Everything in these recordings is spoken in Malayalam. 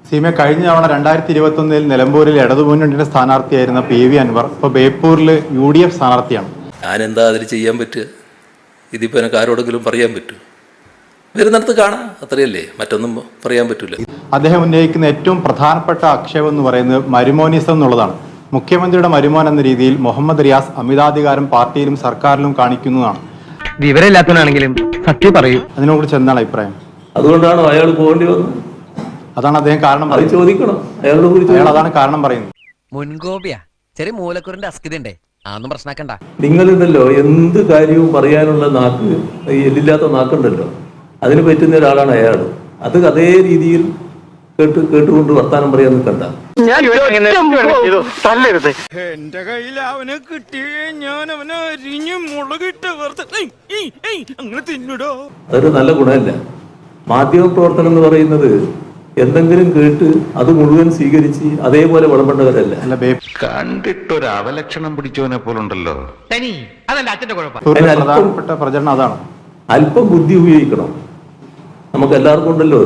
സീമ കഴിഞ്ഞ തവണ 2021 നിലമ്പൂരിൽ ഇടതുമുന്നണിയുടെ സ്ഥാനാർത്ഥിയായിരുന്ന PV അൻവർ ഇപ്പോൾ ബേപ്പൂരിൽ UDF സ്ഥാനാർത്ഥിയാണ്. ഞാനെന്താ അതിൽ ചെയ്യാൻ പറ്റുക? ഇതിപ്പോൾ എനിക്ക് ആരോടെങ്കിലും പറയാൻ പറ്റുമോ? വരുന്നിടത്ത് കാണാം, അത്രയല്ലേ, മറ്റൊന്നും പറയാൻ പറ്റില്ല. അദ്ദേഹം ഉന്നയിക്കുന്ന ഏറ്റവും പ്രധാനപ്പെട്ട ആക്ഷേപം എന്ന് പറയുന്നത് മരുമോനിസം എന്നുള്ളതാണ്. മുഖ്യമന്ത്രിയുടെ മരുമോൻ എന്ന രീതിയിൽ മുഹമ്മദ് റിയാസ് അമിതാധികാരം പാർട്ടിയിലും സർക്കാരിലും കാണിക്കുന്നതാണ്. വിവരമില്ലാത്തവനാണെങ്കിലും സത്യം പറയൂ. അതിനെക്കുറിച്ച് എന്താണ് അഭിപ്രായം? അതുകൊണ്ടാണ് അയാൾ പോകേണ്ടി വന്നത്. അതാണ് അദ്ദേഹം കാരണം ചോദിക്കണം, അയാൾ അതാണ് കാരണം പറയുന്നത്. മുൻകോപിയാ, ചെറിയ മൂലക്കുറിന്റെ അസ്കിതണ്ടേ, അതൊന്നും പ്രശ്നമാക്കണ്ട. നിങ്ങളുണ്ടല്ലോ എന്ത് കാര്യവും പറയാനുള്ള നാക്ക്, എല്ലില്ലാത്ത നാക്കുണ്ടല്ലോ, അതിന് പറ്റുന്ന ഒരാളാണ് അയാൾ. അത് അതേ രീതിയിൽ കേട്ടുകൊണ്ട് വർത്താനം പറയാൻ നിൽക്കണ്ട. എന്റെ കയ്യിൽ അവനെ കിട്ടിയേ ഞാൻ അവനെ അരിഞ്ഞ് മുളകിട്ട് അങ്ങനെ തിന്നിടോ. അതൊരു നല്ല ഗുണമല്ല. മാധ്യമ പ്രവർത്തനം എന്ന് പറയുന്നത് എന്തെങ്കിലും കേട്ട് അത് മുഴുവൻ സ്വീകരിച്ച് അതേപോലെ വിളമ്പേണ്ടവരല്ല. കണ്ടിട്ടൊരു അവലക്ഷണം പിടിച്ചവനെ പോലുണ്ടല്ലോ. പ്രധാനപ്പെട്ട പ്രചരണം അതാണ്. അല്പം ബുദ്ധി ഉപയോഗിക്കണം. നമുക്ക് എല്ലാവർക്കും ഉണ്ടല്ലോ,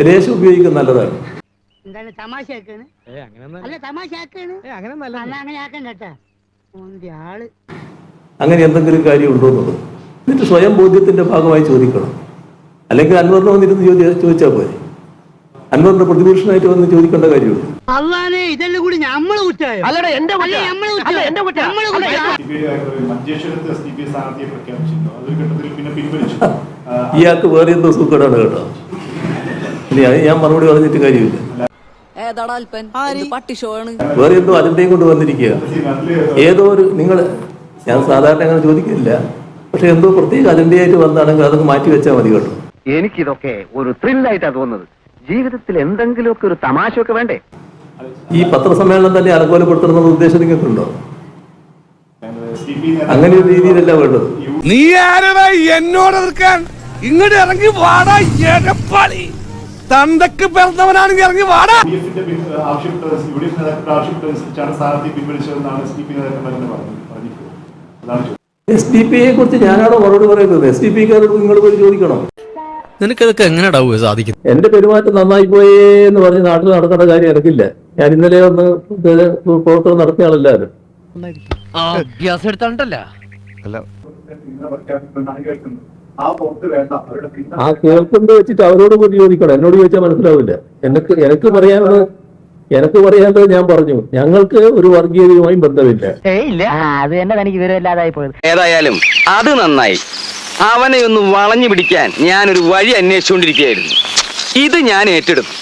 ലേശം ഉപയോഗിക്കുന്നത് നല്ലതാണ്. അങ്ങനെ എന്തെങ്കിലും കാര്യം ഉണ്ടോ എന്നുള്ളത് എന്നിട്ട് സ്വയം ബോധ്യത്തിന്റെ ഭാഗമായി ചോദിക്കണം. അല്ലെങ്കിൽ അൻവറിനെ വന്നിരുന്ന് ചോദിച്ചാൽ പോരെ. അൻവറിന്റെ പ്രതിപക്ഷനായിട്ട് വന്ന് ചോദിക്കേണ്ട കാര്യമുള്ളൂ. ഇയാൾക്ക് വേറെ എന്തോ സൂക്കേടാണ് കേട്ടോ. ഇനി അത് ഞാൻ മറുപടി പറഞ്ഞിട്ട് കാര്യമില്ല. വേറെ എന്തോ അജണ്ടയും കൊണ്ട് വന്നിരിക്കുക. ഏതോ ഒരു ഞാൻ സാധാരണ അങ്ങനെ ചോദിക്കില്ല, പക്ഷെ എന്തോ പ്രത്യേക അജണ്ടയായിട്ട് വന്നാണെങ്കിൽ അതൊക്കെ മാറ്റി വെച്ചാൽ മതി കേട്ടോ. എനിക്കിതൊക്കെ ഒരു ത്രില്ലായിട്ടാ തോന്നുന്നത്. ജീവിതത്തിൽ എന്തെങ്കിലുമൊക്കെ ഒരു തമാശയൊക്കെ വേണ്ടേ? ഈ പത്രസമ്മേളനം തന്നെ അലങ്കോലപ്പെടുത്തണമെന്ന ഉദ്ദേശം നിങ്ങൾക്കുണ്ടോ? അങ്ങനെ ഒരു രീതിയിലല്ല വേണ്ടത്. നീ ആരടാ എന്നോട് എതിർക്കാൻ? ഇങ്ങോട്ട് ഇറങ്ങി വാടാ, എടപ്പാളി തന്തക്ക് പിറന്നവനാണെങ്കിൽ ഇറങ്ങി വാടാ. SDPI യെ കുറിച്ച് ഞാനാണോ മറുപടി പറയുന്നത്? SDPക്കാരോട് നിങ്ങൾ പോയി ചോദിക്കണം. നിനക്കതൊക്കെ എങ്ങനെയാ സാധിക്കും? എന്റെ പെരുമാറ്റം നന്നായി പോയേ എന്ന് പറഞ്ഞ് നാട്ടിൽ നടക്കേണ്ട കാര്യം എനിക്കില്ല. ഞാൻ ഇന്നലെ ഒന്ന് പ്രവർത്തനം നടത്തിയ ആളല്ലാരും. അഭ്യാസം എടുത്താണ്ടല്ല. ആ കേൾക്കുന്നത് വെച്ചിട്ട് അവരോട് പോയി ചോദിക്കണം. എന്നോട് ചോദിച്ചാൽ മനസ്സിലാവില്ല. എനിക്ക് പറയാനുള്ളത് ഞാൻ പറഞ്ഞു. ഞങ്ങൾക്ക് ഒരു വർഗീയതയുമായും ബന്ധമില്ല. അത് തന്നെ തനിക്ക് വിവരമില്ലാതായി പോയത്. ഏതായാലും അത് നന്നായി. അവനെ ഒന്ന് വളഞ്ഞു പിടിക്കാൻ ഞാനൊരു വഴി അന്വേഷിച്ചുകൊണ്ടിരിക്കുകയായിരുന്നു. ഇത് ഞാൻ ഏറ്റെടുത്തു.